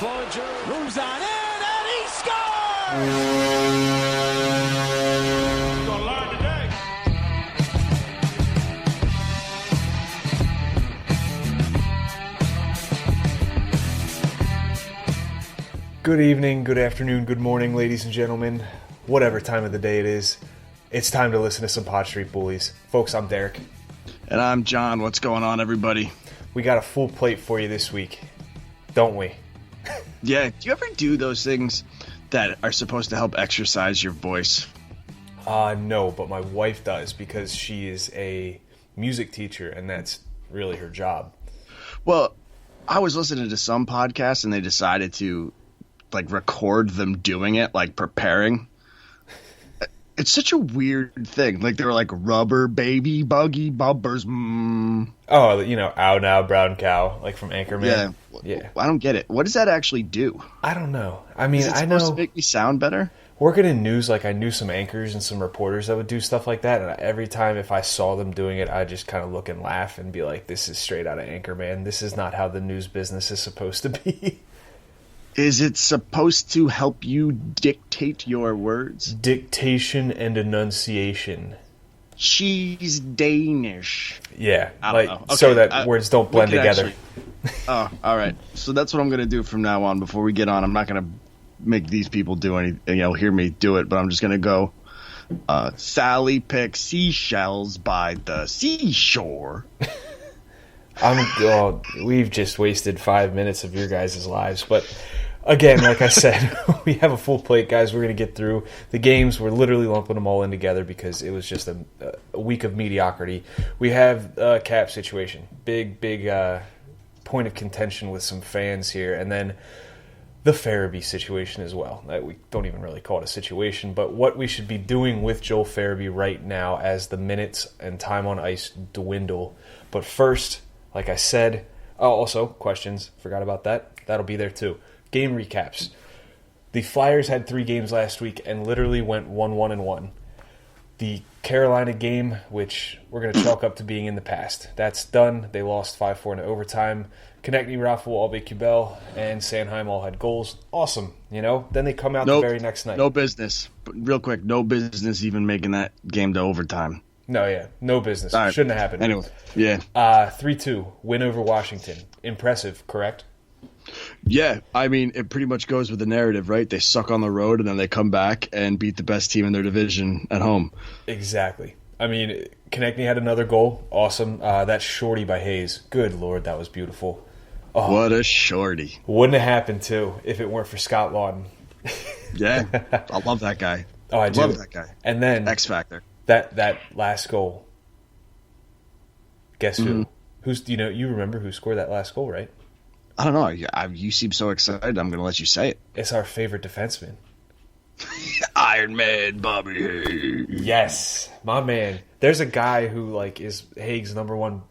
Bellinger moves on in, and he scores! He's gonna learn today. Good evening, good afternoon, good morning, ladies and gentlemen. Whatever time of the day it is, it's time to listen to some Pod Street Bullies. Folks, I'm Derek. And I'm John. What's going on, everybody? We got a full plate for you this week, don't we? Yeah, do you ever do those things that are supposed to help exercise your voice? No, but my wife does because she is a music teacher and that's really her job. Well, I was listening to some podcasts and they decided to record them doing it, preparing. It's such a weird thing. They were like rubber baby buggy bumpers. Oh, ow now brown cow, like from Anchorman. Yeah. I don't get it. What does that actually do? I don't know. I mean, Is it supposed to make me sound better? Working in news, I knew some anchors and some reporters that would do stuff like that, and every time if I saw them doing it, I just kind of look and laugh and be like, this is straight out of Anchorman. This is not how the news business is supposed to be. Is it supposed to help you dictate your words? Dictation and enunciation. She's Danish. Yeah, Okay, so that words don't blend together. Oh, all right. So that's what I'm going to do from now on. Before we get on, I'm not going to make these people do anything. Hear me do it, but I'm just going to go. Sally picks seashells by the seashore. We've just wasted 5 minutes of your guys' lives, but again, like I said, we have a full plate, guys. We're going to get through the games. We're literally lumping them all in together because it was just a week of mediocrity. We have a cap situation, big point of contention with some fans here, and then the Farabee situation as well. We don't even really call it a situation, but what we should be doing with Joel Farabee right now as the minutes and time on ice dwindle. But first, like I said, also questions, forgot about that. That'll be there too. Game recaps. The Flyers had 3 games last week and literally went 1-1-1. The Carolina game, which we're going to chalk up to being in the past. That's done. They lost 5-4 in overtime. Konechny, Raffl, Albe, Kubel, and Sanheim all had goals. Awesome, Then they come out the very next night. No business. But real quick, no business even making that game to overtime. No business. Right. Shouldn't have happened. Anyway, yeah. 3-2, win over Washington. Impressive, correct? Yeah, I mean, it pretty much goes with the narrative, right? They suck on the road, and then they come back and beat the best team in their division at home. Exactly. I mean, Konechny had another goal. Awesome. That shorty by Hayes. Good Lord, that was beautiful. Oh, what a shorty. Wouldn't have happened, too, if it weren't for Scott Lawton. Yeah, I love that guy. Oh, I do. Love that guy. And then X Factor. That last goal. Guess who? Who's you remember who scored that last goal, right? I don't know. You seem so excited. I'm going to let you say it. It's our favorite defenseman. Iron Man Bobby Hayes. Yes, my man. There's a guy who is Haig's number one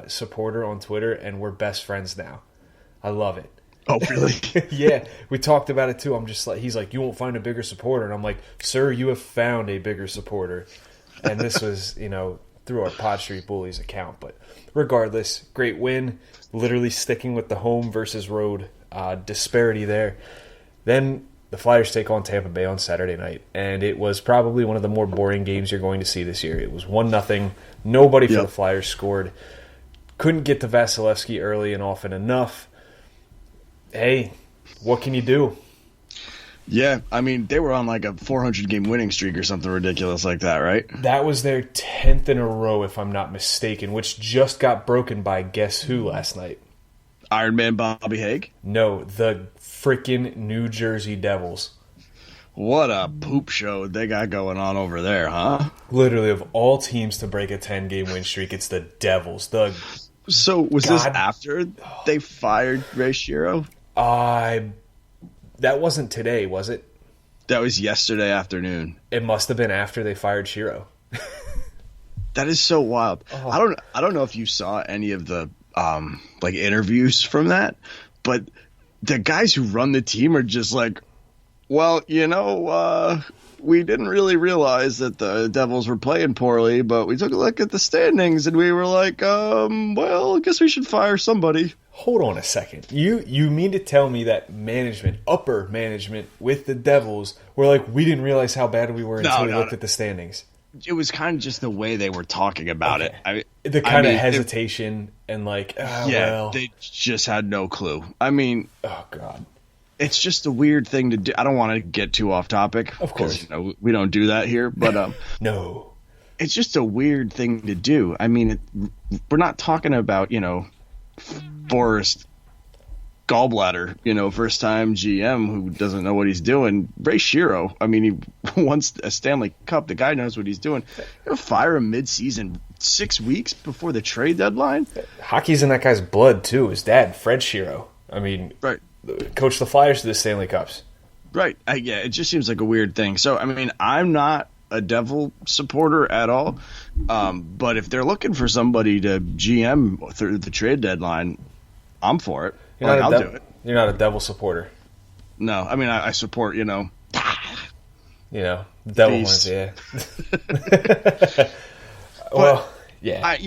supporter on Twitter, and we're best friends now. I love it. Oh, really? Yeah, we talked about it too. I'm just he's like, you won't find a bigger supporter, and I'm like, sir, you have found a bigger supporter. And this was, through our Pod Street Bullies account. But regardless, great win. Literally sticking with the home versus road disparity there. Then the Flyers take on Tampa Bay on Saturday night, and it was probably one of the more boring games you're going to see this year. It was 1-0. Nobody for the Flyers scored. Couldn't get to Vasilevsky early and often enough. Hey, what can you do? Yeah, I mean, they were on a 400-game winning streak or something ridiculous like that, right? That was their 10th in a row, if I'm not mistaken, which just got broken by guess who last night? Iron Man Bobby Haig? No, the freaking New Jersey Devils. What a poop show they got going on over there, huh? Literally, of all teams to break a 10-game win streak, it's the Devils. So, was this after they fired Ray Shero? That wasn't today, was it? That was yesterday afternoon. It must have been after they fired Shero. That is so wild. Oh. I don't know if you saw any of the interviews from that, but the guys who run the team are just like, well, we didn't really realize that the Devils were playing poorly, but we took a look at the standings and we were like, well, I guess we should fire somebody. Hold on a second. You mean to tell me that management, upper management with the Devils, were like, we didn't realize how bad we were until we looked at the standings? It was kind of just the way they were talking about it. The kind of hesitation and like, well. They just had no clue. I mean, oh God. It's just a weird thing to do. I don't want to get too off topic. Of course. We don't do that here, but no. It's just a weird thing to do. I mean, we're not talking about, Forrest Gallbladder, first time GM who doesn't know what he's doing. Ray Shero, I mean, he wants a Stanley Cup. The guy knows what he's doing. You're going to fire him mid-season 6 weeks before the trade deadline? Hockey's in that guy's blood, too. His dad, Fred Shero. I mean, right. Coached the Flyers to the Stanley Cups. Right. Yeah, it just seems like a weird thing. So, I mean, I'm not a Devil supporter at all. But if they're looking for somebody to GM through the trade deadline, I'm for it. I'll do it. You're not a Devil supporter. No, I mean, I support, Devil ones, yeah. Well, yeah.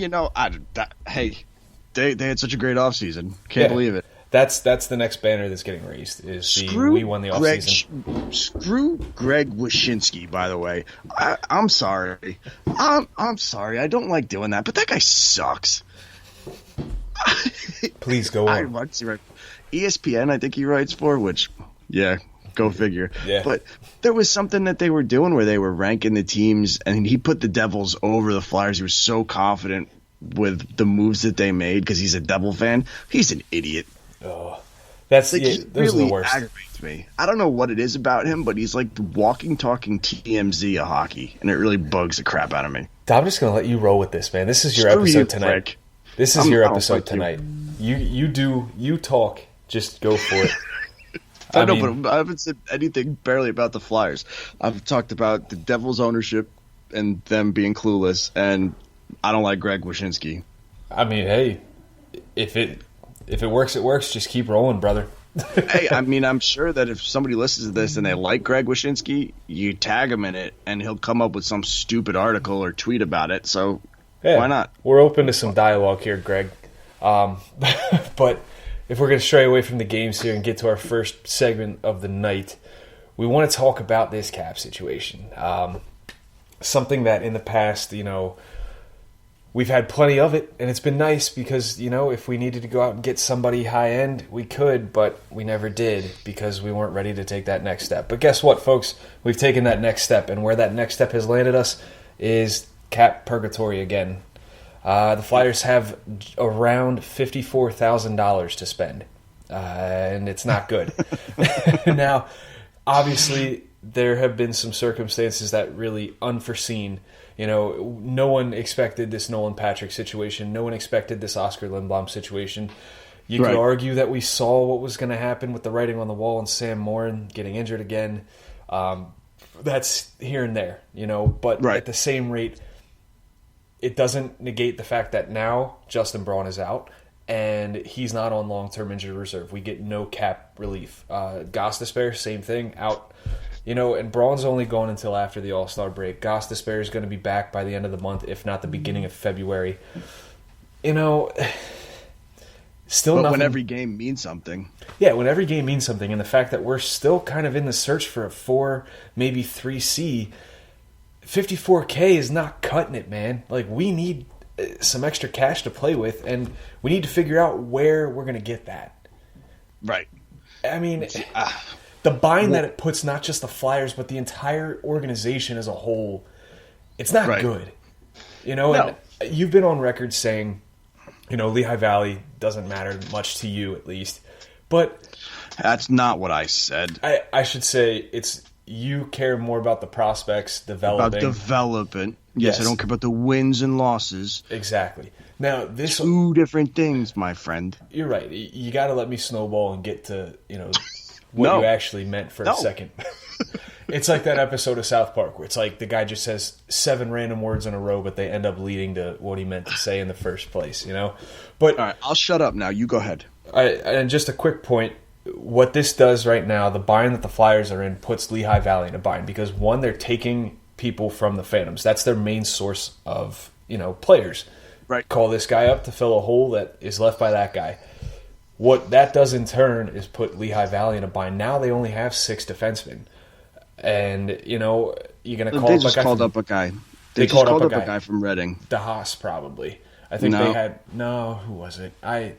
Hey, they had such a great offseason. Can't believe it. That's the next banner that's getting raised. We won the offseason. Screw Greg Wyshynski, by the way. I'm sorry. I'm sorry. I don't like doing that, but that guy sucks. Please go on. ESPN, I think he writes for, which, go figure. Yeah. But there was something that they were doing where they were ranking the teams, and he put the Devils over the Flyers. He was so confident with the moves that they made because he's a Devil fan. He's an idiot. Oh, those really are the worst. Aggravates me. I don't know what it is about him, but he's like the walking, talking TMZ of hockey, and it really bugs the crap out of me. I'm just going to let you roll with this, man. This is your episode tonight. Prick. This is your episode tonight. You talk. Just go for it. But I haven't said anything barely about the Flyers. I've talked about the Devils' ownership and them being clueless, and I don't like Greg Wyshynski. I mean, hey, if it works, it works. Just keep rolling, brother. Hey, I mean, I'm sure that if somebody listens to this and they like Greg Wyshynski, you tag him in it, and he'll come up with some stupid article or tweet about it. So why not? We're open to some dialogue here, Greg. But if we're going to stray away from the games here and get to our first segment of the night, we want to talk about this cap situation. Something that in the past, we've had plenty of it, and it's been nice because, if we needed to go out and get somebody high-end, we could, but we never did because we weren't ready to take that next step. But guess what, folks? We've taken that next step, and where that next step has landed us is cap purgatory again. The Flyers have around $54,000 to spend, and it's not good. Now, obviously, there have been some circumstances that really unforeseen. No one expected this Nolan Patrick situation. No one expected this Oscar Lindblom situation. You could argue that we saw what was going to happen with the writing on the wall and Sam Morin getting injured again. That's here and there, but at the same rate, it doesn't negate the fact that now Justin Braun is out and he's not on long-term injured reserve. We get no cap relief. Gostisbehere, same thing, out. And Braun's only gone until after the All-Star break. Gostisbehere is going to be back by the end of the month, if not the beginning of February. Still nothing. When every game means something. Yeah, when every game means something. And the fact that we're still kind of in the search for a 4, maybe 3C, $54K is not cutting it, man. Like, we need some extra cash to play with, and we need to figure out where we're going to get that. Right. I mean, the bind that it puts not just the Flyers, but the entire organization as a whole, it's not good. And you've been on record saying, Lehigh Valley doesn't matter much to you, at least. But that's not what I said. I should say you care more about the prospects developing. About development. Yes, I don't care about the wins and losses. Exactly. Now, two different things, my friend. You're right. You got to let me snowball and get to, what you actually meant for a second. It's like that episode of South Park where it's like the guy just says 7 random words in a row, but they end up leading to what he meant to say in the first place, But all right, I'll shut up now. You go ahead. And just a quick point. what this does right now, the bind that the Flyers are in puts Lehigh Valley in a bind because, one, they're taking people from the Phantoms. That's their main source of, players. Right. Call this guy up to fill a hole that is left by that guy. What that does in turn is put Lehigh Valley in a bind. Now they only have 6 defensemen. And, you're going to call up a guy. They just called up a guy. They just called up a guy from Reading. DeHaas, probably. I think they had who was it? I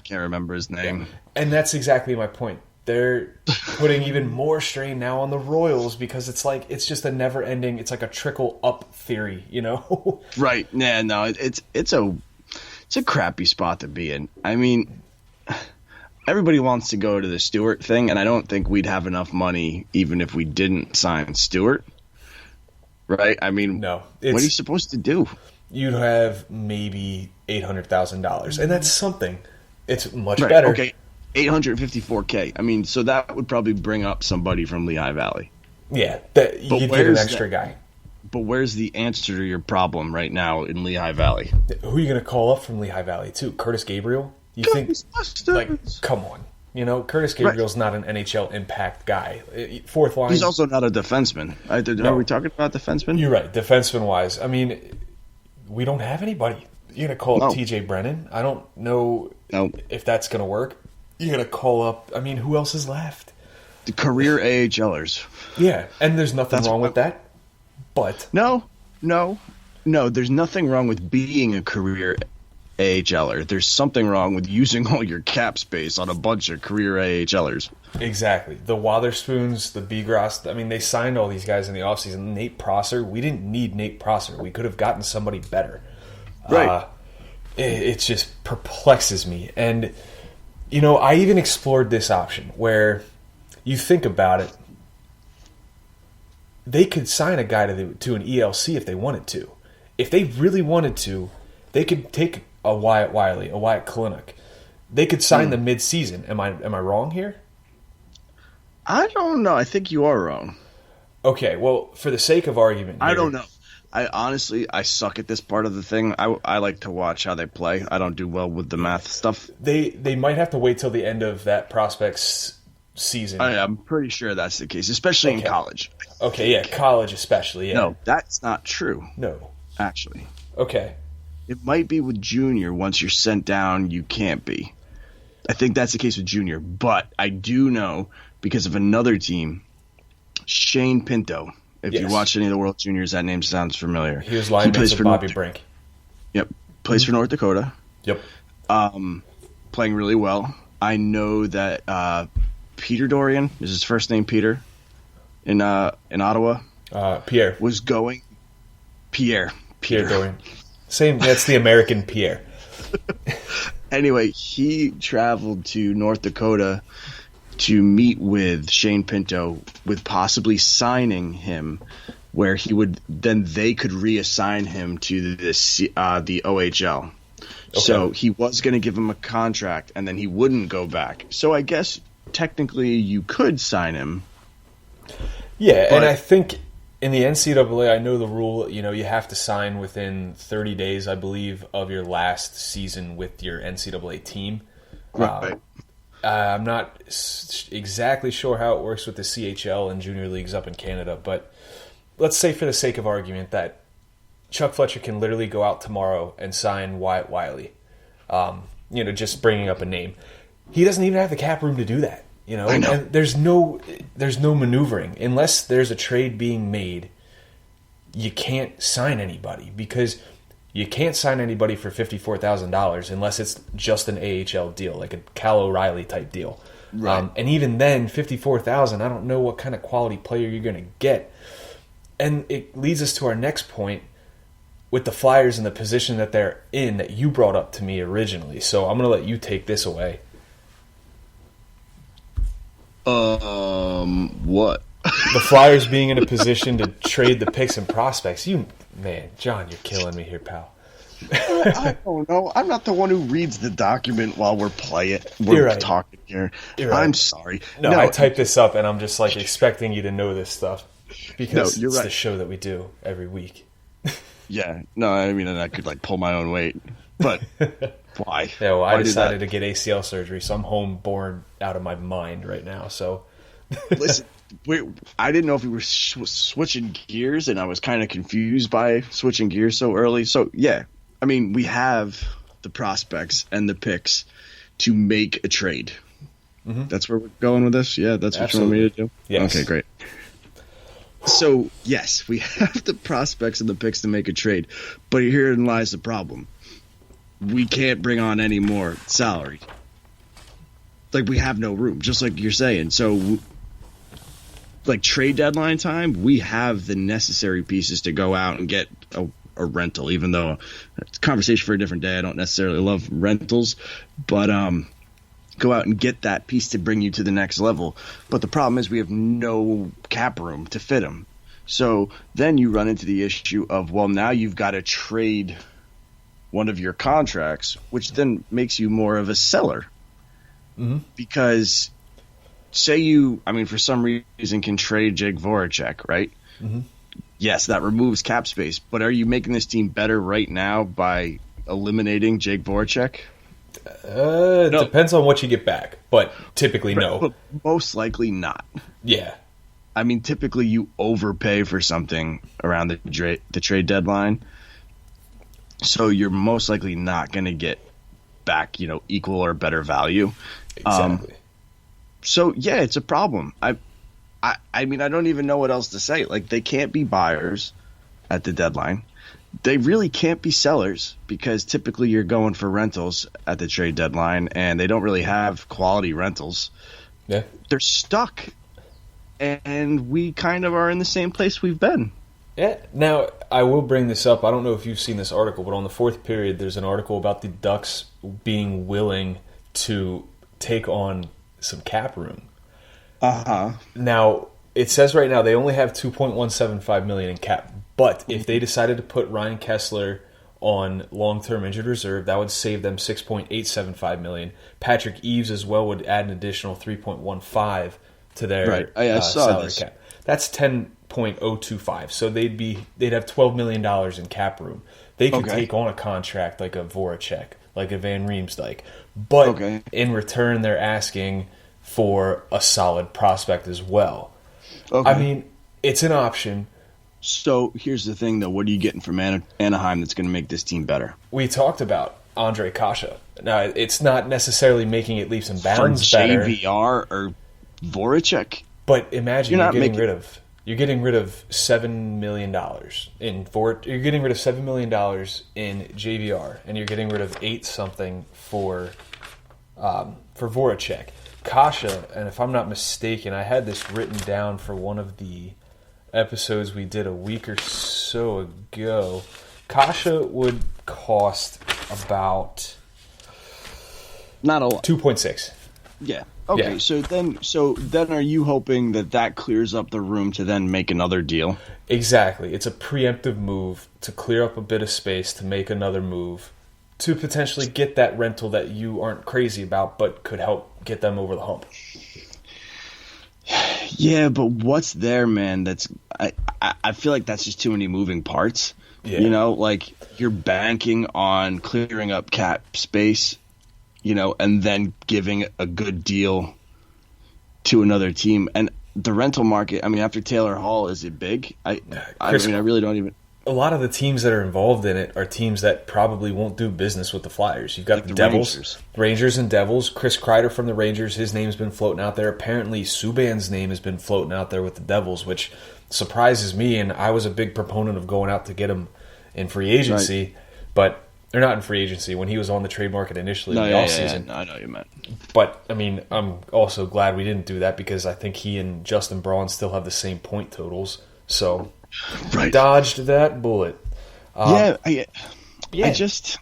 can't remember his name. And that's exactly my point. They're putting even more strain now on the Royals because it's just a never ending. It's like a trickle up theory, Right? Yeah, no, it's a crappy spot to be in. I mean, everybody wants to go to the Stewart thing, and I don't think we'd have enough money even if we didn't sign Stewart. Right? I mean, no. What are you supposed to do? You'd have maybe $800,000, and that's something. It's much better. Okay, $854K. I mean, so that would probably bring up somebody from Lehigh Valley. Yeah, you'd get an extra guy. But where's the answer to your problem right now in Lehigh Valley? Who are you going to call up from Lehigh Valley, too? Curtis Gabriel? You think, come on. Curtis Gabriel's not an NHL impact guy. Fourth line. He's also not a defenseman. Are we talking about defenseman? You're right, defenseman-wise. I mean, we don't have anybody. You're going to call up TJ Brennan? I don't know if that's going to work. You're going to call up, who else is left? The career AHLers. Yeah, and there's nothing wrong with that. But No, there's nothing wrong with being a career AHLer. There's something wrong with using all your cap space on a bunch of career AHLers. Exactly. The Wotherspoons, the Bigras, they signed all these guys in the offseason. Nate Prosser, we didn't need Nate Prosser. We could have gotten somebody better. Right. It just perplexes me. And, I even explored this option where you think about it. They could sign a guy to an ELC if they wanted to. If they really wanted to, they could take a Wyatt Wiley, a Wyatt Kalynuk. They could sign them mid-season. Am I wrong here? I don't know. I think you are wrong. Okay, well, for the sake of argument here, I don't know. I suck at this part of the thing. I like to watch how they play. I don't do well with the math stuff. They might have to wait till the end of that prospect's season. I'm pretty sure that's the case, especially in college. Okay, yeah, college especially, yeah. No, that's not true. No. Actually. Okay. It might be with junior. Once you're sent down, you can't be. I think that's the case with junior. But I do know, because of another team, Shane Pinto. If you watch any of the World Juniors, that name sounds familiar. He was line mates with Bobby Brink. Yep. Plays for North Dakota. Yep. Playing really well. I know that Peter Dorian, is his first name Peter, in Ottawa? Pierre. Was going... Pierre Dorian. Same, that's the American Pierre. Anyway, he traveled to North Dakota to meet with Shane Pinto with possibly signing him, where they could reassign him to the OHL. Okay. So he was going to give him a contract, and then he wouldn't go back. So I guess technically you could sign him. Yeah, and I think in the NCAA, I know the rule, you have to sign within 30 days, I believe, of your last season with your NCAA team. Right. I'm not exactly sure how it works with the CHL and junior leagues up in Canada, but let's say for the sake of argument that Chuck Fletcher can literally go out tomorrow and sign Wyatt Wiley, just bringing up a name. He doesn't even have the cap room to do that. I know. And there's no maneuvering. Unless there's a trade being made, you can't sign anybody because you can't sign anybody for $54,000 unless it's just an AHL deal, like a Cal O'Reilly type deal. Right. And even then, $54,000, I don't know what kind of quality player you're going to get. And it leads us to our next point with the Flyers in the position that they're in that you brought up to me originally. So I'm going to let you take this away. What? The Flyers being in a position to trade the picks and prospects. John, you're killing me here, pal. I don't know. I'm not the one who reads the document while we're talking here. You're right. I'm sorry. No, I typed this up, and I'm just expecting you to know this stuff because you're it's right. the show that we do every week. Yeah. No, I could pull my own weight. But why? Yeah, well, I Why do decided that? to get ACL surgery, so I'm home born out of my mind right now. So, Listen, I didn't know if we were switching gears, and I was kind of confused by switching gears so early. So, yeah, I mean, we have the prospects and the picks to make a trade. That's where we're going with this? Yeah, that's what you want me to do? Yes. Okay, great. So, yes, we have the prospects and the picks to make a trade, but herein lies the problem. We can't bring on any more salary. Like, we have no room, just like you're saying. So, like, trade deadline time, we have the necessary pieces to go out and get a rental, even though it's a conversation for a different day. I don't necessarily love rentals, but go out and get that piece to bring you to the next level. But the problem is we have no cap room to fit them. So then you run into the issue of, well, now you've got to trade one of your contracts, which then makes you more of a seller. Because say you, I mean, for some reason can trade Jake Voracek, right? Yes, that removes cap space. But are you making this team better right now by eliminating Jake Voracek? It depends on what you get back, but typically no. But most likely not. Yeah. I mean, typically you overpay for something around the trade deadline, so you're most likely not going to get back, equal or better value. Exactly. So yeah, it's a problem. I mean, I don't even know what else to say. Like, they can't be buyers at the deadline. They really can't be sellers because typically you're going for rentals at the trade deadline, and they don't really have quality rentals. Yeah. They're stuck, and we kind of are in the same place we've been. Yeah. Now, I will bring this up. I don't know if you've seen this article, but on the fourth period, there's an article about the Ducks being willing to take on some cap room. Now, it says right now they only have $2.175 million in cap, but if they decided to put Ryan Kessler on long-term injured reserve, that would save them $6.875 million. Patrick Eves as well would add an additional $3.15 to their I saw salary this. cap. That's $10.025. So they'd have $12 million in cap room. They could take on a contract like a Voracek, like a Van Riemsdyk, but in return they're asking for a solid prospect as well. I mean, it's an option. So here's the thing, though. What are you getting from Anaheim that's going to make this team better? We talked about Andre Kasha. Now, it's not necessarily making it leaps and bounds better. JVR or Voracek? But imagine you're getting rid of $7 million you're getting rid of $7 million in JVR, and you're getting rid of 8 something for Voracek. Kasha, and if I'm not mistaken, I had this written down for one of the episodes we did a week or so ago. Kasha would cost about not a lot. 2.6. Yeah. Okay. Yeah. So then, are you hoping that clears up the room to then make another deal? Exactly. It's a preemptive move to clear up a bit of space to make another move to potentially get that rental that you aren't crazy about, but could help get them over the hump. Yeah, but what's there, man? I feel like that's just too many moving parts. Yeah. Like, you're banking on clearing up cap space, and then giving a good deal to another team. And the rental market, I mean, after Taylor Hall, is it big? I really don't even. A lot of the teams that are involved in it are teams that probably won't do business with the Flyers. You've got the Devils, Rangers and Devils. Chris Kreider from the Rangers, his name's been floating out there. Apparently, Subban's name has been floating out there with the Devils, which surprises me, and I was a big proponent of going out to get him in free agency, but they're not in free agency when he was on the trade market initially in the offseason. No, I know what you meant. But, I mean, I'm also glad we didn't do that because I think he and Justin Braun still have the same point totals, so... Dodged that bullet. I just,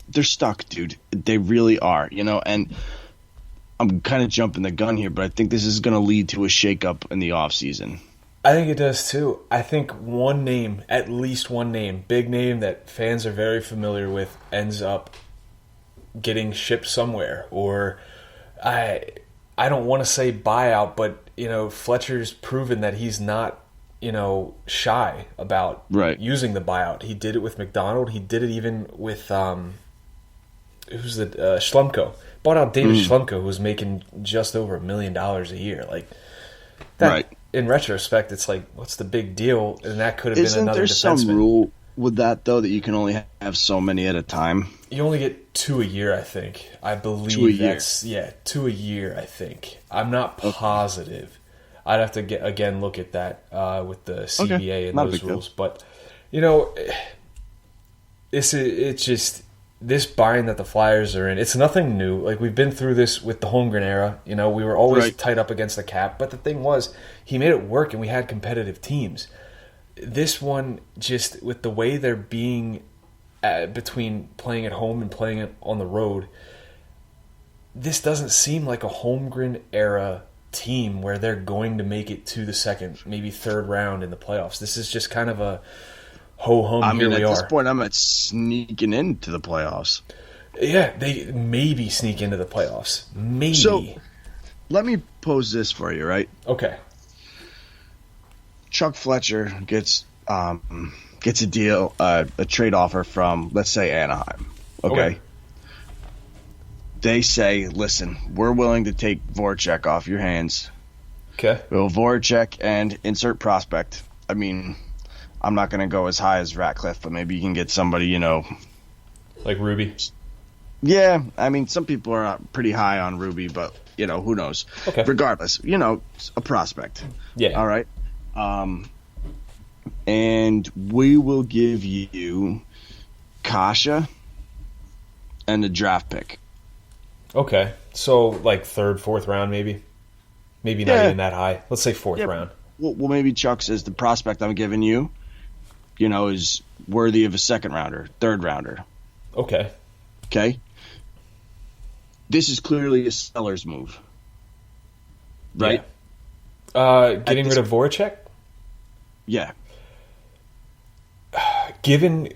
they're stuck, dude. They really are, and I'm kind of jumping the gun here, but I think this is going to lead to a shakeup in the offseason. I think it does too. I think at least one name, big name that fans are very familiar with, ends up getting shipped somewhere. Or I don't want to say buyout, but Fletcher's proven that he's not shy about using the buyout. He did it with McDonald. He did it even with who's the Schlumko. Bought out David Schlumko, who was making just over $1 million a year. Like that. Right. In retrospect, it's like, what's the big deal? And that could have been another defenseman. Isn't there some rule with that, though, that you can only have so many at a time? You only get 2 a year, I think. I believe 2 a year. that's 2 a year, I think. I'm not positive. I'd have to again look at that with the CBA and those rules. But this bind that the Flyers are in, it's nothing new. Like, we've been through this with the Holmgren era. We were always tight up against the cap. But the thing was, he made it work, and we had competitive teams. This one, just with the way they're being between playing at home and playing it on the road, this doesn't seem like a Holmgren era team where they're going to make it to the second, maybe third round in the playoffs. This is just kind of a ho-hum, here we are. At this point, I'm at sneaking into the playoffs. Yeah, they maybe sneak into the playoffs. Maybe. So, let me pose this for you, right? Okay. Chuck Fletcher gets a deal, a trade offer from, let's say, Anaheim. Okay. They say, listen, we're willing to take Voracek off your hands. Okay. Well, Voracek and insert prospect. I mean, I'm not going to go as high as Ratcliffe, but maybe you can get somebody, like Ruby. Yeah, I mean, some people are pretty high on Ruby, but, who knows? Okay. Regardless, a prospect. Yeah. All right. And we will give you Kasha and a draft pick. Okay. So, like, third, fourth round, maybe? Maybe not even that high. Let's say fourth round. Well, maybe Chuck says the prospect I'm giving you, is worthy of a second rounder, third rounder. Okay. Okay? This is clearly a seller's move. Right? Yeah. Getting rid of Voracek? Yeah. Given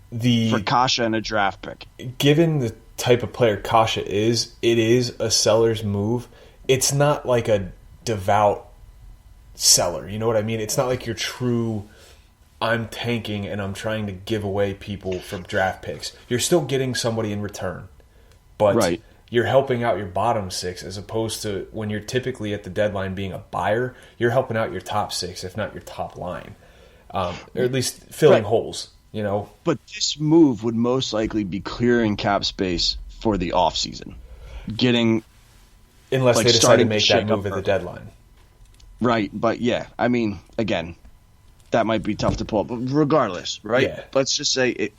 for Kasha and a draft pick. Given the type of player Kasha is, it is a seller's move. It's not like a devout seller. You know what I mean? It's not like your true, I'm tanking and I'm trying to give away people from draft picks. You're still getting somebody in return. But you're helping out your bottom six, as opposed to when you're typically at the deadline being a buyer, you're helping out your top six, if not your top line. Or at least filling holes, But this move would most likely be clearing cap space for the offseason. Unless they decide to make that move at the deadline. Right, but yeah, I mean, again, that might be tough to pull up. But regardless, right? Yeah. Let's just say it.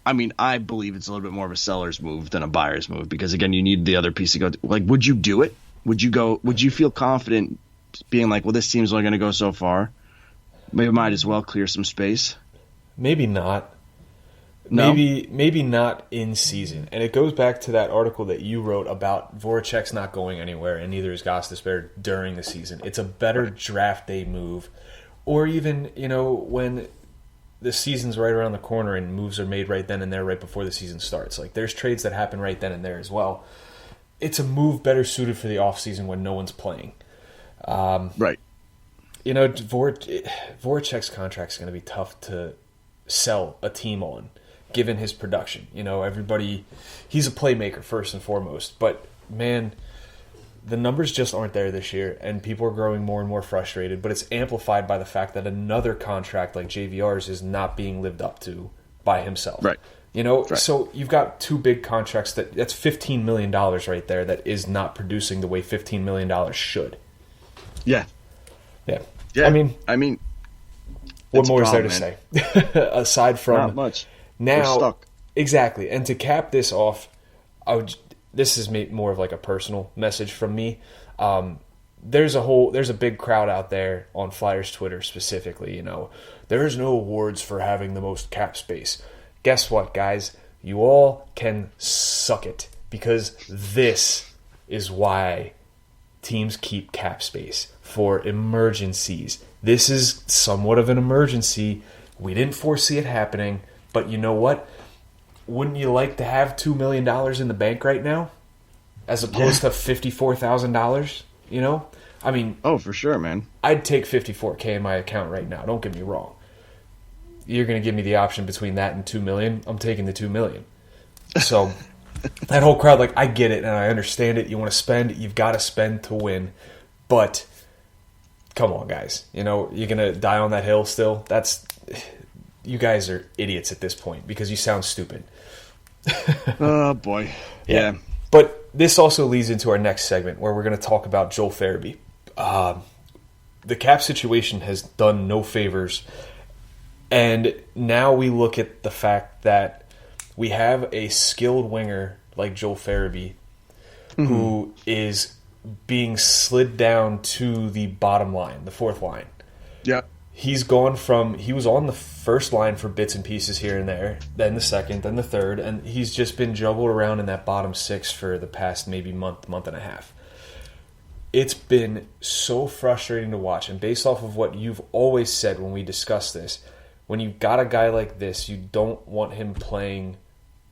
I mean, I believe it's a little bit more of a seller's move than a buyer's move because, again, you need the other piece to go. Like, would you do it? Would you feel confident being like, well, this team's only going to go so far? Maybe might as well clear some space. Maybe not. No? Maybe not in season. And it goes back to that article that you wrote about Voracek's not going anywhere, and neither is Gostisbehere during the season. It's a better draft day move. Or even, when the season's right around the corner and moves are made right then and there right before the season starts. Like, there's trades that happen right then and there as well. It's a move better suited for the offseason when no one's playing. Right. Voracek's contract's going to be tough to sell a team on, given his production. Everybody, he's a playmaker first and foremost, but man, the numbers just aren't there this year, and people are growing more and more frustrated, but it's amplified by the fact that another contract like JVR's is not being lived up to by himself. Right. So you've got two big contracts that's $15 million right there that is not producing the way $15 million should. Yeah. Yeah. Yeah. I mean, what more is there to say? Aside from not much. Now, we're stuck. Exactly. And to cap this off, this is more of like a personal message from me. There's a big crowd out there on Flyers Twitter specifically. There's no awards for having the most cap space. Guess what, guys? You all can suck it, because this is why teams keep cap space, for emergencies. This is somewhat of an emergency. We didn't foresee it happening, but you know what? Wouldn't you like to have $2 million in the bank right now, as opposed to $54,000? I mean, oh, for sure, man. I'd take $54K in my account right now. Don't get me wrong. You're going to give me the option between that and $2 million. I'm taking the $2 million. So that whole crowd, like, I get it and I understand it. You want to spend, you've got to spend to win. But come on, guys. You know, you're going to die on that hill still? You guys are idiots at this point because you sound stupid. Oh, boy. Yeah. But this also leads into our next segment where we're going to talk about Joel Farabee. The cap situation has done no favors. And now we look at the fact that we have a skilled winger like Joel Farabee who is being slid down to the bottom line, the fourth line. Yeah. He was on the first line for bits and pieces here and there, then the second, then the third, and he's just been juggled around in that bottom six for the past maybe month and a half. It's been so frustrating to watch, and based off of what you've always said when we discuss this, when you've got a guy like this, you don't want him playing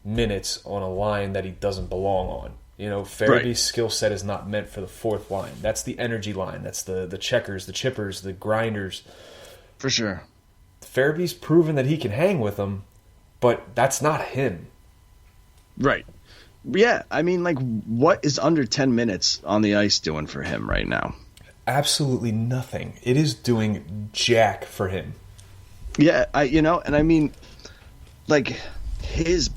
minutes on a line that he doesn't belong on. You know, Farabee's skill set is not meant for the fourth line. That's the energy line. That's the checkers, the chippers, the grinders. For sure. Farabee's proven that he can hang with them, but that's not him. Right. Yeah, I mean, like, what is under 10 minutes on the ice doing for him right now? Absolutely nothing. It is doing jack for him. Yeah, and I mean, like, his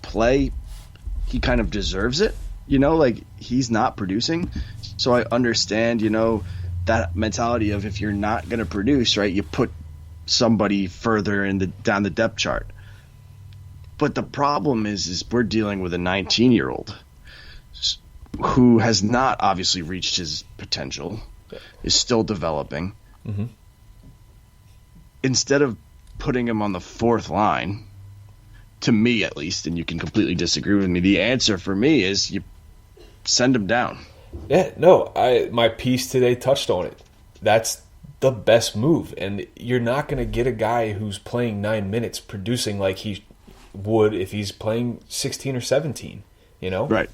play, he kind of deserves it. You know, like, he's not producing. So I understand, that mentality of if you're not going to produce, right, you put somebody further down the depth chart. But the problem is we're dealing with a 19-year-old who has not obviously reached his potential, is still developing. Mm-hmm. Instead of putting him on the fourth line, to me at least, and you can completely disagree with me, the answer for me is you send him down. Yeah, no, my piece today touched on it. That's the best move, and you're not going to get a guy who's playing 9 minutes producing like he would if he's playing 16 or 17, Right.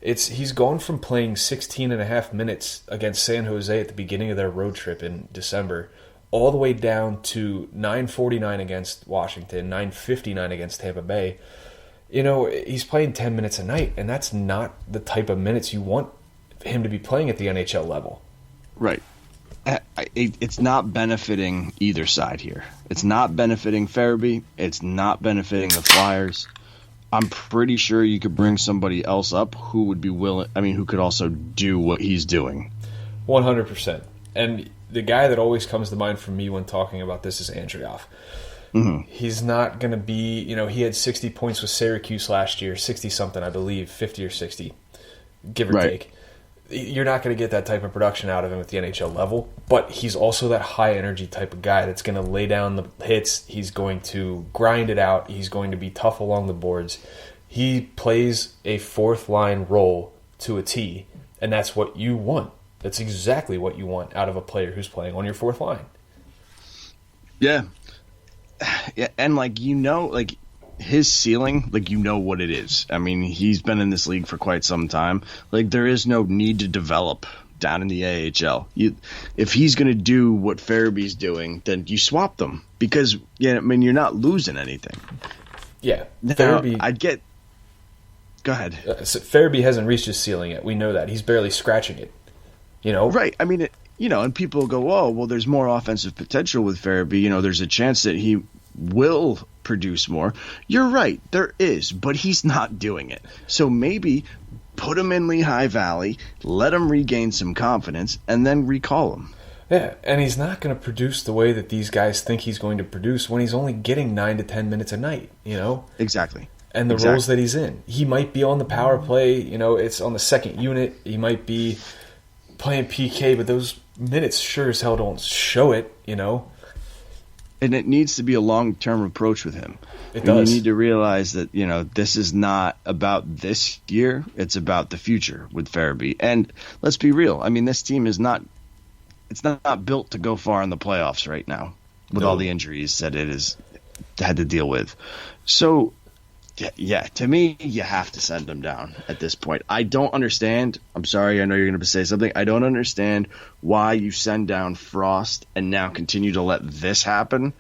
He's gone from playing 16 and a half minutes against San Jose at the beginning of their road trip in December all the way down to 9:49 against Washington, 9:59 against Tampa Bay. He's playing 10 minutes a night, and that's not the type of minutes you want him to be playing at the NHL level. Right. It's not benefiting either side here. It's not benefiting Farabee. It's not benefiting the Flyers. I'm pretty sure you could bring somebody else up who would be willing. I mean, who could also do what he's doing. 100%. And the guy that always comes to mind for me when talking about this is Andreoff. Mm-hmm. He's not going to be, he had 60 points with Syracuse last year, 60-something, I believe, 50 or 60, give or take. You're not going to get that type of production out of him at the NHL level, but he's also that high-energy type of guy that's going to lay down the hits. He's going to grind it out. He's going to be tough along the boards. He plays a fourth-line role to a T, and that's what you want. That's exactly what you want out of a player who's playing on your fourth line. Yeah. Yeah, and, his ceiling, what it is. I mean, he's been in this league for quite some time. There is no need to develop down in the AHL. If he's going to do what Farabee's doing, then you swap them because, you're not losing anything. Yeah. Now, Farabee, go ahead. So Farabee hasn't reached his ceiling yet. We know that. He's barely scratching it. Right. I mean, and people go, oh, well, there's more offensive potential with Farabee. There's a chance that he will produce more. You're right, there is, but he's not doing it. So maybe put him in Lehigh Valley, let him regain some confidence, and then recall him. Yeah, and he's not going to produce the way that these guys think he's going to produce when he's only getting 9 to 10 minutes a night, Exactly. And the roles that he's in. He might be on the power play, it's on the second unit. He might be playing PK, but those minutes sure as hell don't show it, And it needs to be a long-term approach with him. It does. You need to realize that, this is not about this year. It's about the future with Farabee. And let's be real. I mean, this team is not built to go far in the playoffs right now with all the injuries that it has had to deal with. So, yeah, to me, you have to send him down at this point. I don't understand. I'm sorry, I know you're going to say something. I don't understand why you send down Frost and now continue to let this happen,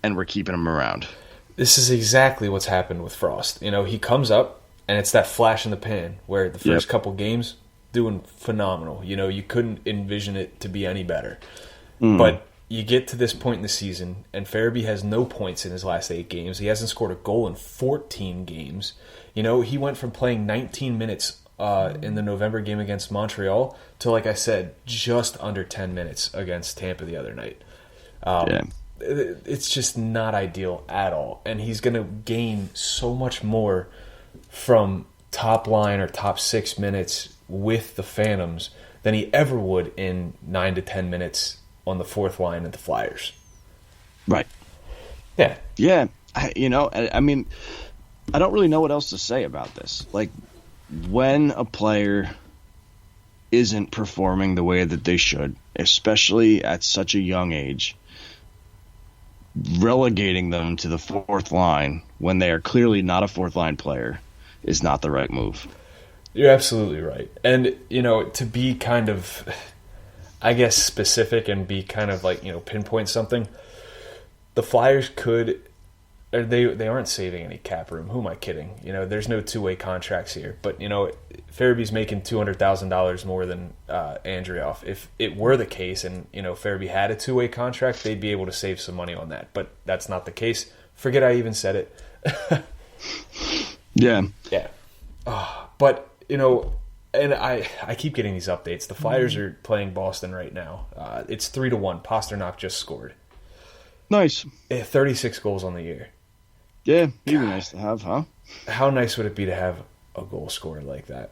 and we're keeping him around. This is exactly what's happened with Frost. He comes up, And it's that flash in the pan where the first couple games, doing phenomenal. You know, you couldn't envision it to be any better. But you get to this point in the season, and Farabee has no points in his last 8 games. He hasn't scored a goal in 14 games. You know, he went from playing 19 minutes in the November game against Montreal to, like I said, just under 10 minutes against Tampa the other night. It's just not ideal at all. And he's going to gain so much more from top line or top 6 minutes with the Phantoms than he ever would in 9 to 10 minutes on the fourth line at the Flyers. Right. Yeah. Yeah. I mean, I don't really know what else to say about this. Like, when a player isn't performing the way that they should, especially at such a young age, relegating them to the fourth line when they are clearly not a fourth line player is not the right move. You're absolutely right. And, you know, to be kind of, I guess, specific and be kind of like, you know, pinpoint something, the Flyers could, or they aren't saving any cap room. Who am I kidding? You know, there's no two-way contracts here. But, you know, Farabee's making $200,000 more than Andrioff. If it were the case and, you know, Farabee had a two-way contract, they'd be able to save some money on that. But that's not the case. Forget I even said it. Yeah. Yeah. But, you know, and I keep getting these updates. The Flyers are playing Boston right now. It's 3-1. Pasternak just scored. Nice. 36 goals on the year. Yeah, it'd be nice to have, huh? How nice would it be to have a goal scorer like that?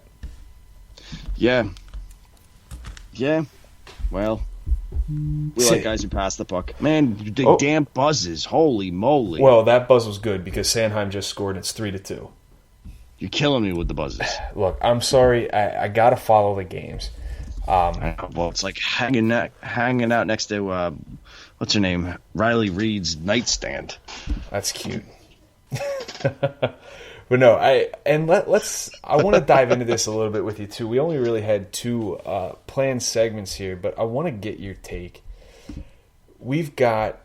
Yeah. Yeah. Well, we like guys who pass the puck. Man, the damn buzzes. Holy moly. Well, that buzz was good because Sanheim just scored and it's 3-2. You're killing me with the buzzes. Look, I'm sorry. I got to follow the games. Well, it's like hanging out next to, what's her name? Riley Reid's nightstand. That's cute. But no, I want to dive into this a little bit with you too. We only really had 2 planned segments here, but I want to get your take. We've got,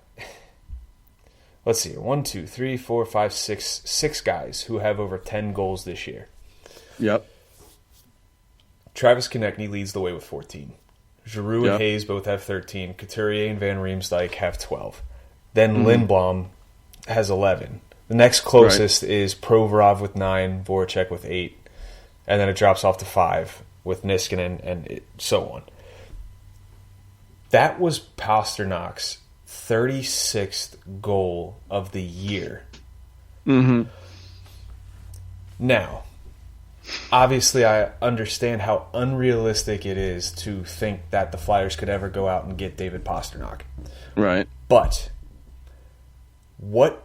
let's see, 1, 2, 3, 4, 5, 6 guys who have over 10 goals this year. Yep. Travis Konechny leads the way with 14. Giroux and Hayes both have 13. Couturier and Van Riemsdyk have 12. Then Lindblom has 11. The next closest is Provorov with 9, Voracek with 8, and then it drops off to 5 with Niskanen and so on. That was Pasternak's 36th goal of the year. Mm-hmm. Now, obviously I understand how unrealistic it is to think that the Flyers could ever go out and get David Pastrnak. Right. But what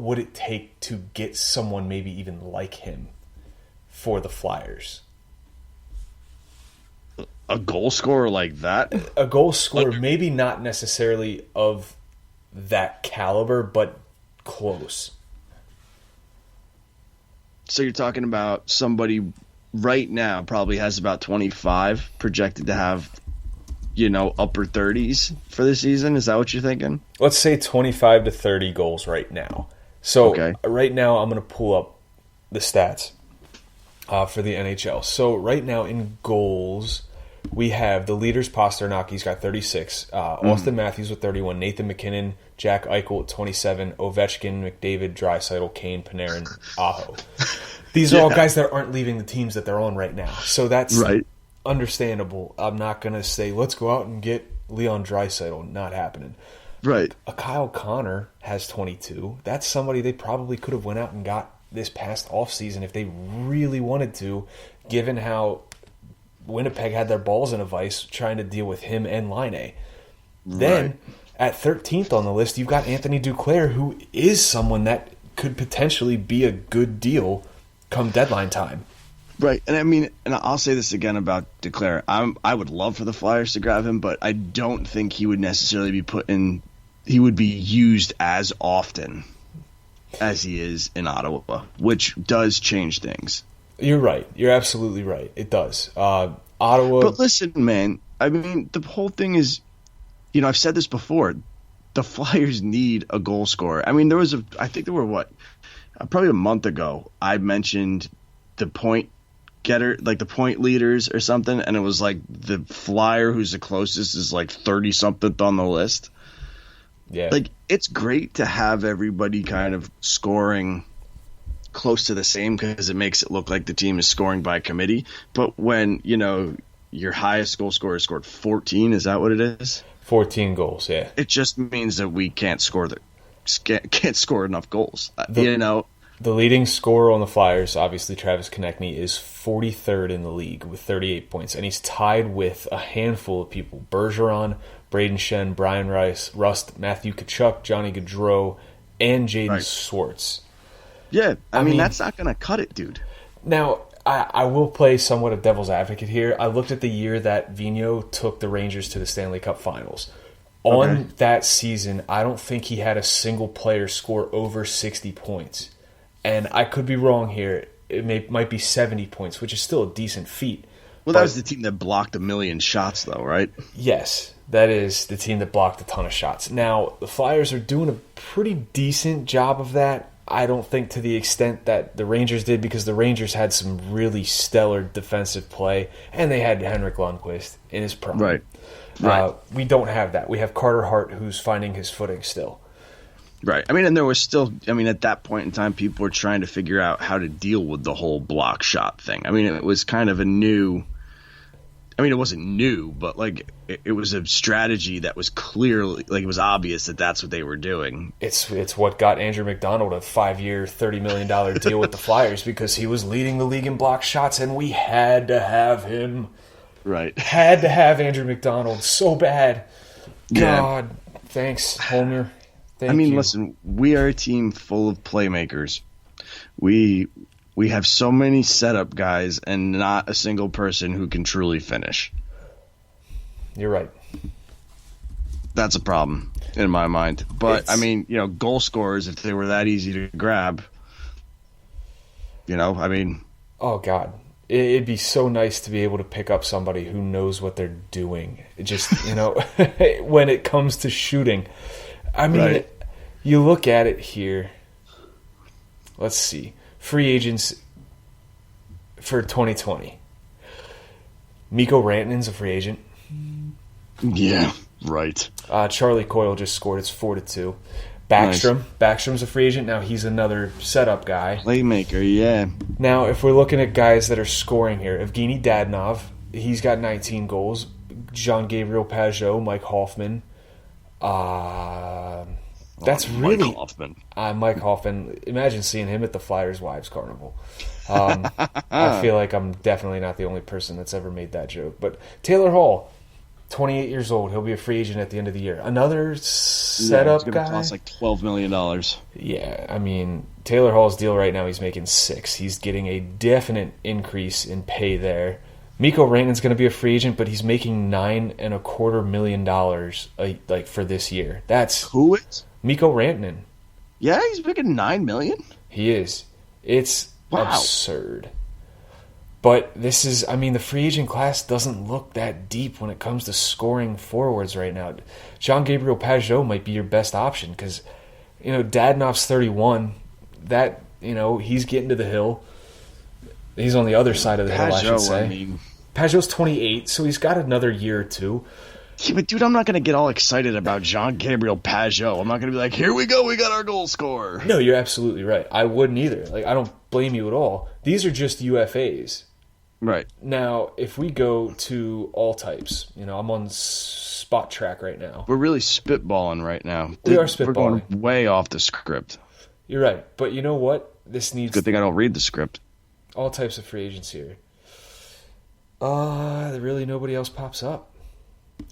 would it take to get someone maybe even like him for the Flyers? A goal scorer like that? A goal scorer, maybe not necessarily of that caliber, but close. So you're talking about somebody right now probably has about 25, projected to have, upper 30s for the season. Is that what you're thinking? Let's say 25 to 30 goals right now. So right now I'm going to pull up the stats for the NHL. So right now in goals, we have the leaders Pastrnak, he's got 36. Austin Matthews with 31. Nathan McKinnon, Jack Eichel at 27. Ovechkin, McDavid, Draisaitl, Kane, Panarin, Aho. These are all guys that aren't leaving the teams that they're on right now. So that's understandable. I'm not going to say, let's go out and get Leon Draisaitl. Not happening. Right. A Kyle Connor has 22. That's somebody they probably could have went out and got this past offseason if they really wanted to, given how Winnipeg had their balls in a vice trying to deal with him and Laine. Then, at 13th on the list, you've got Anthony Duclair, who is someone that could potentially be a good deal come deadline time. Right, and I mean, and I'll say this again about Duclair. I would love for the Flyers to grab him, but I don't think he would necessarily be he would be used as often as he is in Ottawa, which does change things. You're right. You're absolutely right. It does. Ottawa. But listen, man, I mean, the whole thing is, I've said this before, the Flyers need a goal scorer. I mean, I think there were probably a month ago, I mentioned the point getter, like the point leaders or something, and it was like the Flyer who's the closest is like 30 something on the list. Yeah. Like, it's great to have everybody kind of scoring close to the same because it makes it look like the team is scoring by committee. But when, your highest goal scorer scored 14, is that what it is? 14 goals, yeah. It just means that we can't score enough goals. The leading scorer on the Flyers, obviously Travis Konechny, is 43rd in the league with 38 points, and he's tied with a handful of people: Bergeron, Braden Shen, Brian Rice, Rust, Matthew Tkachuk, Johnny Gaudreau, and Jaden Swartz. Yeah, I mean, that's not going to cut it, dude. Now, I will play somewhat of devil's advocate here. I looked at the year that Vigneault took the Rangers to the Stanley Cup Finals. On that season, I don't think he had a single player score over 60 points. And I could be wrong here. It might be 70 points, which is still a decent feat. Well, that was the team that blocked 1 million shots, though, right? Yes, that is the team that blocked a ton of shots. Now, the Flyers are doing a pretty decent job of that. I don't think to the extent that the Rangers did, because the Rangers had some right stellar defensive play, and they had Henrik Lundqvist in his prime. Right. We don't have that. We have Carter Hart, who's finding his footing still. Right. I mean, and there was still, at that point in time, people were trying to figure out how to deal with the whole block shot thing. I mean, it was kind of it wasn't new, but like it was a strategy that was clearly, like, it was obvious that that's what they were doing. It's what got Andrew McDonald a 5-year, $30 million deal with the Flyers, because he was leading the league in block shots, and we had to have him. Right. Had to have Andrew McDonald so bad. Yeah. God, thanks, Homer. Thank you. Listen, we are a team full of playmakers. We have so many setup guys and not a single person who can truly finish. You're right. That's a problem in my mind. But, goal scorers, if they were that easy to grab, Oh, God. It'd be so nice to be able to pick up somebody who knows what they're doing. It just, when it comes to shooting. I mean, Right. You look at it here. Let's see. Free agents for 2020. Mikko Rantanen's a free agent. Yeah, right. Charlie Coyle just scored. It's 4-2. Backstrom. Nice. Backstrom's a free agent. Now he's another setup guy. Playmaker, yeah. Now, if we're looking at guys that are scoring here, Evgeny Dadonov, he's got 19 goals. Jean-Gabriel Pageau, Mike Hoffman. That's really Mike Hoffman. Mike Hoffman. Imagine seeing him at the Flyers Wives Carnival. I feel like I'm definitely not the only person that's ever made that joke. But Taylor Hall, 28 years old. He'll be a free agent at the end of the year. Another setup guy. guy. Cost like $12 million. Yeah, I mean, Taylor Hall's deal right now, he's making $6 million. He's getting a definite increase in pay there. Mikko Rantanen's going to be a free agent, but he's making $9.25 million like for this year. That's who is Mikko Rantanen. Yeah, he's making $9 million. He is. It's absurd. But this is, the free agent class doesn't look that deep when it comes to scoring forwards right now. Jean-Gabriel Pageau might be your best option because, Dadonov's 31. That, he's getting to the hill. He's on the other side of the hill, I should say. Pageau's 28, so he's got another year or two. Yeah, but dude, I'm not going to get all excited about Jean-Gabriel Pageau. I'm not going to be like, here we go, we got our goal scorer. No, you're absolutely right. I wouldn't either. Like, I don't blame you at all. These are just UFAs. Right. Now, if we go to all types, I'm on spot track right now. We're really spitballing right now. We are spitballing. We're going way off the script. You're right. But you know what? This needs... Good thing I don't read the script. All types of free agents here. Really nobody else pops up.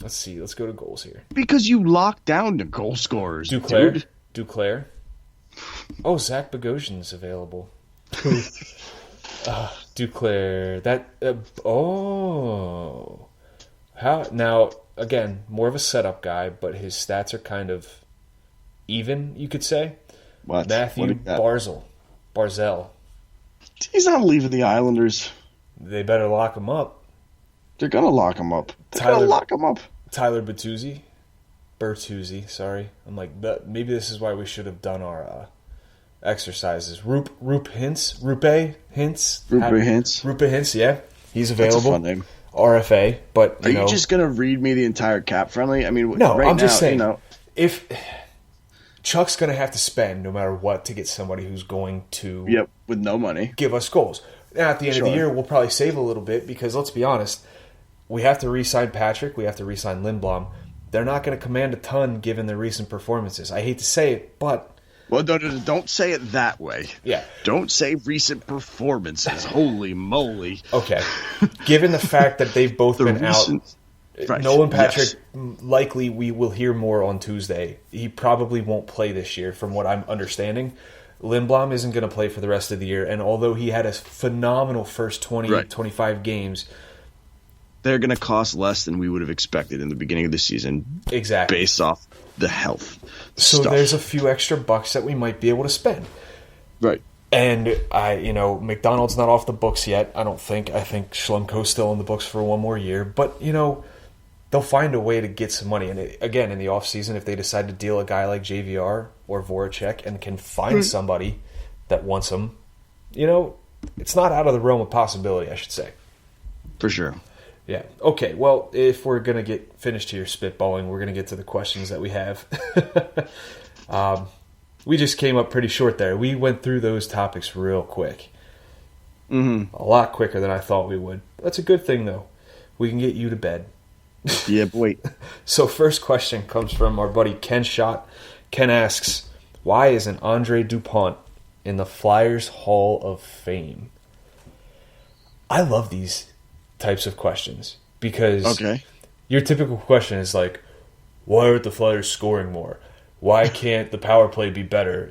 Let's see. Let's go to goals here. Because you locked down the goal scorers, dude. Duclair. Oh, Zach Bogosian's available. Duclair. How now? Again, more of a setup guy, but his stats are kind of even. You could say. What? Matthew Barzell. He's not leaving the Islanders. They better lock him up. They're gonna lock him up. Tyler Bertuzzi, sorry. I'm like, maybe this is why we should have done our exercises. Rupe Hintz? Rupe Hintz, yeah. He's available. That's a fun name. RFA, but Are you just going to read me the entire cap friendly? I mean, no, right I'm just now, saying, you know, if Chuck's going to have to spend no matter what to get somebody who's going to with no money give us goals. Now, at the end of the year, we'll probably save a little bit because, let's be honest, we have to re-sign Patrick, we have to re-sign Lindblom. They're not going to command a ton given their recent performances. I hate to say it, but... Well, don't say it that way. Yeah. Don't say recent performances. Holy moly. Okay. Given the fact that they've both been out, right. Nolan Patrick, likely we will hear more on Tuesday. He probably won't play this year, from what I'm understanding. Lindblom isn't going to play for the rest of the year, and although he had a phenomenal first 25 games... They're going to cost less than we would have expected in the beginning of the season. Exactly. Based off the health So stuff. there's a few extra bucks that we might be able to spend. Right. And McDonald's not off the books yet, I don't think. I think Schlumko's still on the books for one more year. But, they'll find a way to get some money. And again, in the offseason, if they decide to deal a guy like JVR or Voracek and can find somebody that wants him, it's not out of the realm of possibility, I should say. For sure. Yeah. Okay. Well, if we're going to get finished here spitballing, we're going to get to the questions that we have. We just came up pretty short there. We went through those topics real quick. Mm-hmm. A lot quicker than I thought we would. That's a good thing, though. We can get you to bed. Yeah, boy. So first question comes from our buddy Ken Schott. Ken asks, why isn't Andre DuPont in the Flyers Hall of Fame? I love these types of questions because your typical question is like, why aren't the Flyers scoring more? Why can't the power play be better?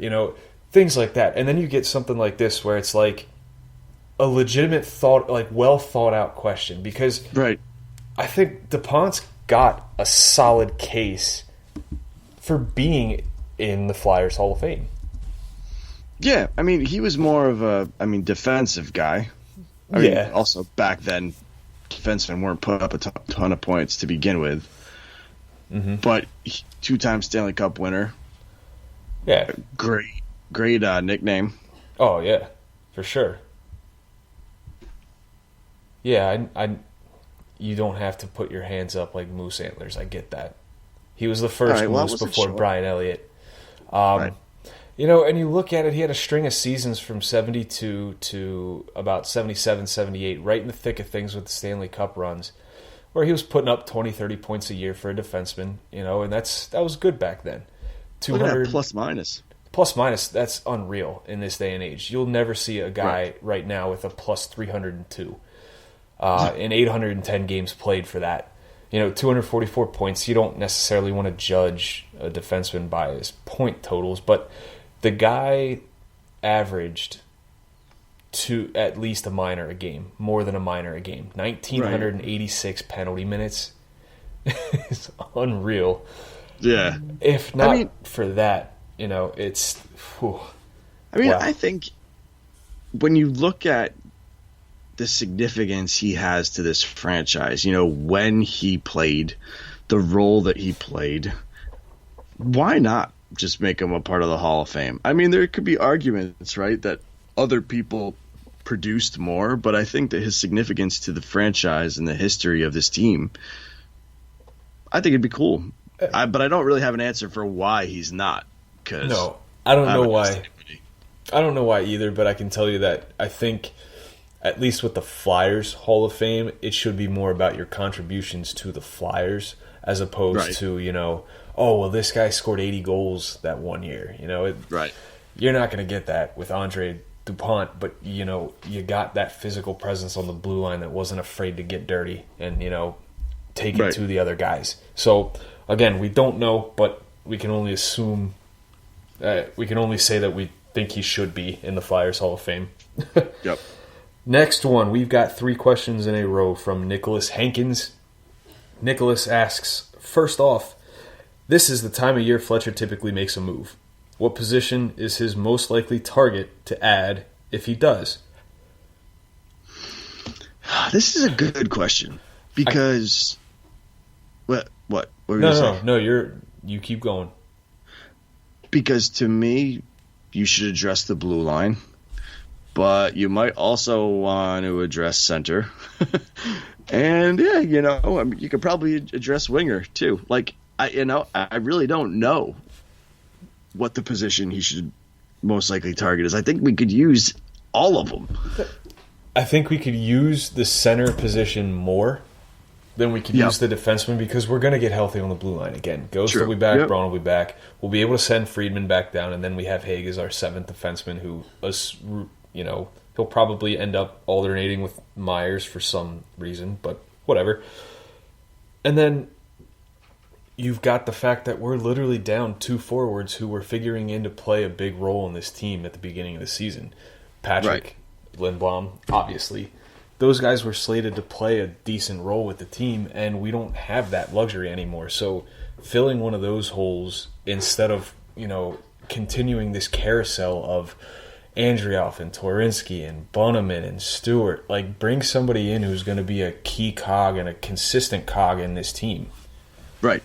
Things like that. And then you get something like this where it's like a legitimate well thought out question because I think DuPont's got a solid case for being in the Flyers Hall of Fame. Yeah, I mean, he was more of a defensive guy. I mean, also back then, defensemen weren't put up a ton of points to begin with. Mm-hmm. But 2-time Stanley Cup winner. Yeah. Great nickname. Oh, yeah, for sure. Yeah, you don't have to put your hands up like moose antlers. I get that. He was the first moose before Brian Elliott. And you look at it, he had a string of seasons from 72 to about 77, 78, right in the thick of things with the Stanley Cup runs, where he was putting up 20, 30 points a year for a defenseman, and that was good back then. 200 Look at that plus minus. Plus minus, that's unreal in this day and age. You'll never see a guy right now with a plus 302 in 810 games played for that. 244 points. You don't necessarily want to judge a defenseman by his point totals, but the guy averaged at least a minor a game, more than a minor a game. 1,986 penalty minutes. It's unreal. Yeah. If not for that, it's... Whew. I think when you look at the significance he has to this franchise, when he played, the role that he played, why not just make him a part of the Hall of Fame? I mean, there could be arguments, right, that other people produced more, but I think that his significance to the franchise and the history of this team, I think it'd be cool. But I don't really have an answer for why he's not. No, I don't know why. I don't know why either, but I can tell you that I think, at least with the Flyers Hall of Fame, it should be more about your contributions to the Flyers as opposed to, this guy scored 80 goals that one year. You're not going to get that with Andre DuPont, but, you got that physical presence on the blue line that wasn't afraid to get dirty and, take it to the other guys. So, again, we don't know, but we can only assume, we can only say that we think he should be in the Flyers Hall of Fame. Yep. Next one, we've got 3 questions in a row from Nicholas Hankins. Nicholas asks, first off, this is the time of year Fletcher typically makes a move. What position is his most likely target to add if he does? This is a good question because what were you saying? No, you keep going. Because to me, you should address the blue line, but you might also want to address center. And yeah, I mean, you could probably address winger too. Like I really don't know what the position he should most likely target is. I think we could use all of them. I think we could use the center position more than we could use the defenseman, because we're going to get healthy on the blue line again. Ghost will be back, Braun will be back. We'll be able to send Friedman back down, and then we have Haig as our seventh defenseman, who, he'll probably end up alternating with Myers for some reason, but whatever. And then you've got the fact that we're literally down two forwards who were figuring in to play a big role in this team at the beginning of the season. Patrick, Lindblom, obviously. Those guys were slated to play a decent role with the team, and we don't have that luxury anymore. So filling one of those holes instead of, continuing this carousel of Andrioff and Torinsky and Bunneman and Stewart, bring somebody in who's going to be a key cog and a consistent cog in this team. Right.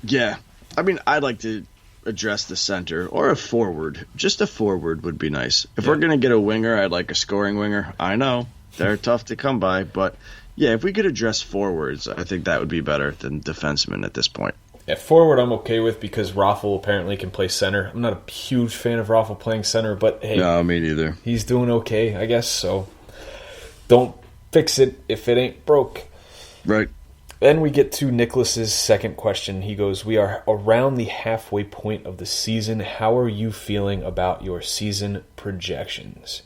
Yeah. I mean, I'd like to address the center or a forward. Just a forward would be nice. If we're going to get a winger, I'd like a scoring winger. I know they're tough to come by, but yeah, if we could address forwards, I think that would be better than defensemen at this point. Yeah, forward I'm okay with, because Raffl apparently can play center. I'm not a huge fan of Raffl playing center, but hey, no, me neither. He's doing okay, I guess. So don't fix it if it ain't broke. Right. Then we get to Nicholas's second question. He goes, "We are around the halfway point of the season. How are you feeling about your season projections?"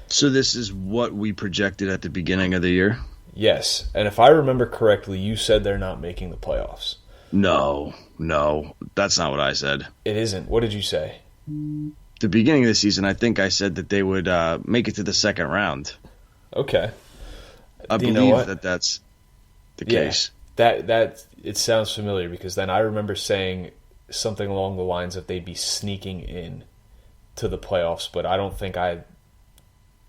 So this is what we projected at the beginning of the year? Yes. And if I remember correctly, you said they're not making the playoffs. No, that's not what I said. It isn't. What did you say? The beginning of the season, I think I said that they would make it to the second round. Okay. I believe that's the case. That it sounds familiar, because then I remember saying something along the lines of they'd be sneaking in to the playoffs, but I don't think I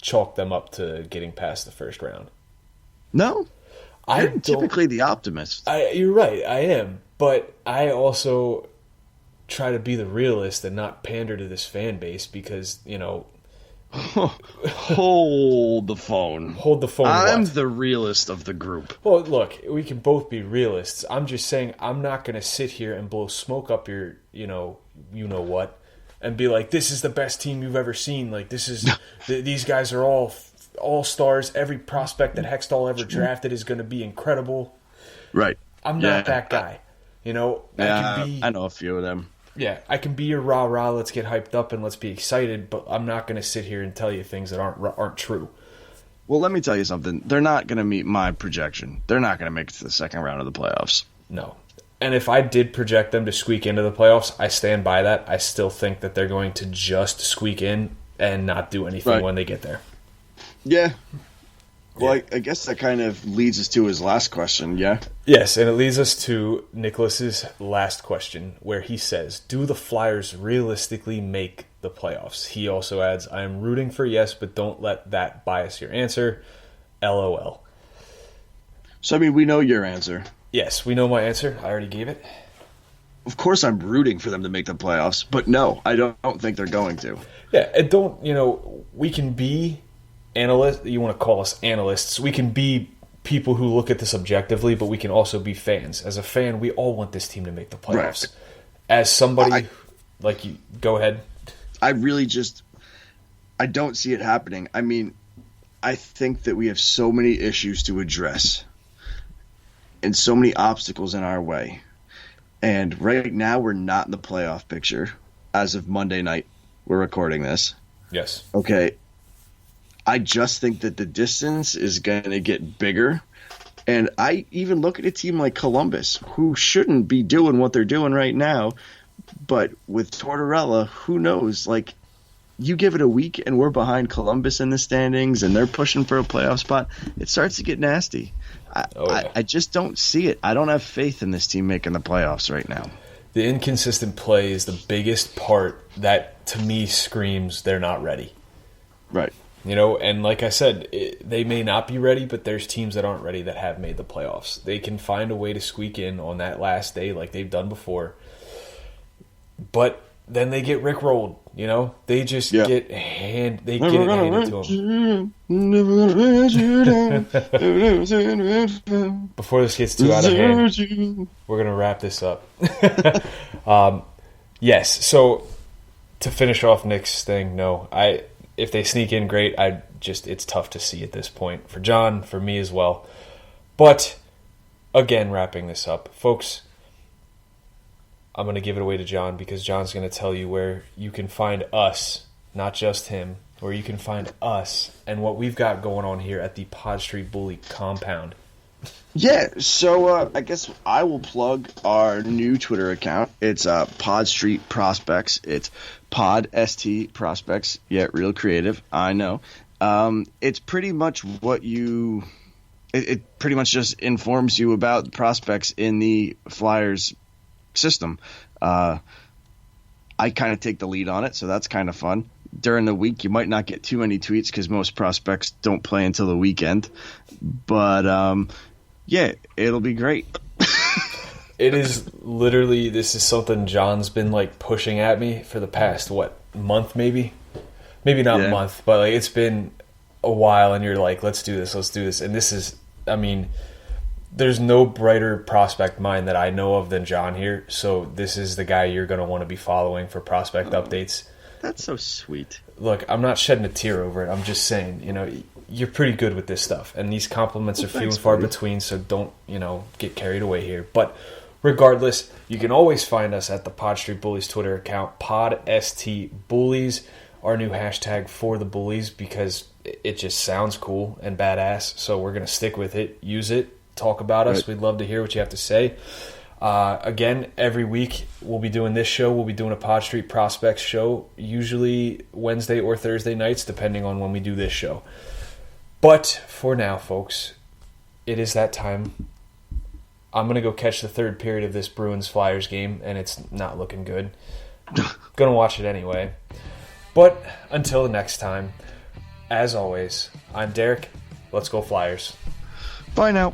chalked them up to getting past the first round. No, I'm typically the optimist. You're right, I am, but I also try to be the realist and not pander to this fan base, because Hold the phone. I'm the realist of the group. Well, look, we can both be realists. I'm just saying I'm not going to sit here and blow smoke up your, what, and be like, this is the best team you've ever seen. Like, this is these guys are all stars. Every prospect that Hextall ever drafted is going to be incredible. Right. I'm not that guy. I know a few of them. Yeah, I can be your rah-rah, let's get hyped up and let's be excited, but I'm not going to sit here and tell you things that aren't true. Well, let me tell you something. They're not going to meet my projection. They're not going to make it to the second round of the playoffs. No. And if I did project them to squeak into the playoffs, I stand by that. I still think that they're going to just squeak in and not do anything when they get there. Yeah. Well, I guess that kind of leads us to his last question, yeah? Yes, and it leads us to Nicholas's last question, where he says, do the Flyers realistically make the playoffs? He also adds, I am rooting for yes, but don't let that bias your answer. LOL. So, we know your answer. Yes, we know my answer. I already gave it. Of course I'm rooting for them to make the playoffs, but no, I don't think they're going to. Yeah, and don't, we can be analysts, you want to call us analysts, we can be people who look at this objectively, but we can also be fans. As a fan, we all want this team to make the playoffs. Right. As somebody, you, go ahead. I really I don't see it happening. I think that we have so many issues to address and so many obstacles in our way. And right now, we're not in the playoff picture as of Monday night. We're recording this. Yes. Okay. I just think that the distance is going to get bigger. And I even look at a team like Columbus, who shouldn't be doing what they're doing right now. But with Tortorella, who knows? You give it a week and we're behind Columbus in the standings and they're pushing for a playoff spot. It starts to get nasty. I just don't see it. I don't have faith in this team making the playoffs right now. The inconsistent play is the biggest part that, to me, screams they're not ready. Right. And like I said, they may not be ready, but there's teams that aren't ready that have made the playoffs. They can find a way to squeak in on that last day like they've done before. But then they get rickrolled. You know, they just get it handed to them. Before this gets too out of hand, we're gonna wrap this up. Yes. So to finish off Nick's thing, no, if they sneak in, great. It's tough to see at this point for John, for me as well. But again, wrapping this up, folks. I'm going to give it away to John because John's going to tell you where you can find us, not just him, where you can find us and what we've got going on here at the Pod Street Bully compound. Yeah, so I guess I will plug our new Twitter account. It's Pod Street Prospects. It's Pod ST Prospects. Yeah, real creative, I know. It's pretty much it pretty much just informs you about the prospects in the Flyers system. I kind of take the lead on it, so that's kind of fun. During the week, you might not get too many tweets because most prospects don't play until the weekend. But, yeah, it'll be great. It is literally, this is something John's been, like, pushing at me for the past, month maybe? Maybe not a month, but, like, it's been a while, and you're like, let's do this. And this is, I mean, there's no brighter prospect mind that I know of than John here, so this is the guy you're going to want to be following for prospect updates. That's so sweet. Look, I'm not shedding a tear over it. I'm just saying, you're pretty good with this stuff, and these compliments are few and far between, so don't, get carried away here. But regardless, you can always find us at the Pod Street Bullies Twitter account, PodSTBullies, our new hashtag for the Bullies, because it just sounds cool and badass, so we're going to stick with it, use it. Talk about us. We'd love to hear what you have to say. Again, every week we'll be doing this show. We'll be doing a Pod Street Prospects show, usually Wednesday or Thursday nights, depending on when we do this show. But for now, folks, it is that time. I'm going to go catch the third period of this Bruins-Flyers game, and it's not looking good. Going to watch it anyway. But until the next time, as always, I'm Derek. Let's go Flyers. Bye now.